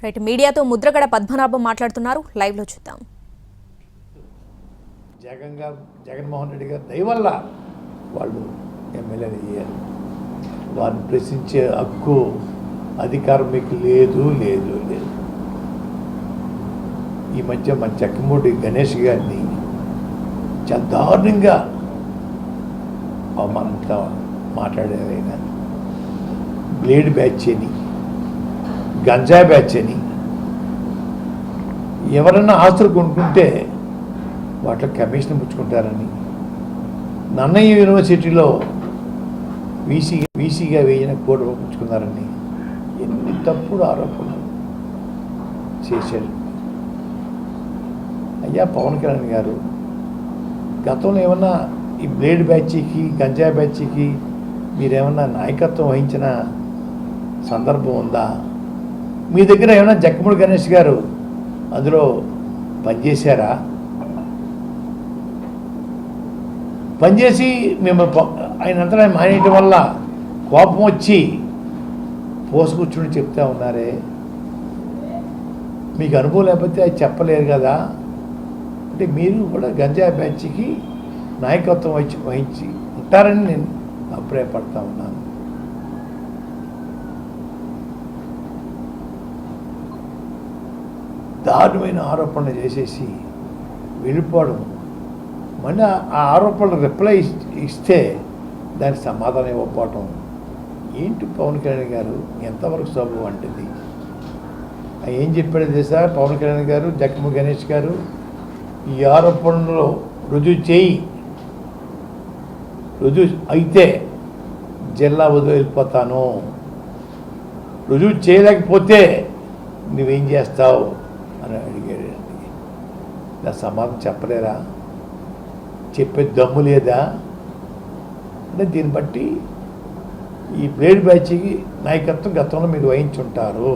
Right, మీడియాతో ముద్రగడ పద్మనాభం మాట్లాడుతున్నారు, live లో చూద్దాం. జగన్మోహన్ రెడ్డి గారు దయ వల్ల వాళ్ళు ఎమ్మెల్యేలు అయ్యారు. వారిని ప్రశ్నించే హక్కు అధికారం మీకు లేదు లేదు లేదు. ఈ మధ్య మన చక్రమూడి గణేష్ గారిని చాలా దారుణంగా అవమానంతో మాట్లాడారు. ఆయన బ్లేడ్ బ్యాచ్ అని, గంజా బ్యాచ్ అని, ఎవరన్నా ఆస్తులు కొనుక్కుంటే వాటిలో కమిషన్ పుచ్చుకుంటారని, నన్నయ్య యూనివర్సిటీలో వీసీగా వేసిన కోటి పుచ్చుకున్నారని ఎన్ని తప్పుడు ఆరోపణలు చేశారు. అయ్యా పవన్ కళ్యాణ్ గారు, గతంలో ఏమన్నా ఈ బ్లేడ్ బ్యాచ్కి, గంజా బ్యాచ్కి మీరేమన్నా నాయకత్వం వహించిన సందర్భం ఉందా? మీ దగ్గర ఏమన్నా జక్కమూడి గణేష్ గారు అందులో పనిచేశారా? పనిచేసి మేము ఆయన అంతా మానేయటం వల్ల కోపం వచ్చి పోసుకూర్చుని చెప్తా ఉన్నారే. మీకు అనుభవం లేకపోతే అది చెప్పలేరు కదా. అంటే మీరు కూడా గంజా బ్యాచ్కి నాయకత్వం వహించి ఉంటారని నేను అభిప్రాయపడతా ఉన్నాను. దారుణమైన ఆరోపణలు చేసేసి వెళ్ళిపోవడం, మళ్ళీ ఆ ఆరోపణలు రిప్లై ఇస్తే దానికి సమాధానం ఇవ్వకపోవటం ఏంటి పవన్ కళ్యాణ్ గారు? ఎంతవరకు శోభం అంటుంది? ఏం చెప్పాడు తెలుసా పవన్ కళ్యాణ్ గారు, జక్కమూడి గణేష్ గారు? ఈ ఆరోపణలో రుజువు అయితే జిల్లా వదిలి వెళ్ళిపోతాను, రుజువు చేయలేకపోతే నువ్వేం చేస్తావు అని అడిగాడండి. నా సమాధానం చెప్పలేరా? చెప్పే దమ్ము లేదా? అంటే దీన్ని బట్టి ఈ బ్లేడ్ బ్యాచ్కి నాయకత్వం గతంలో మీరు వహించుంటారు.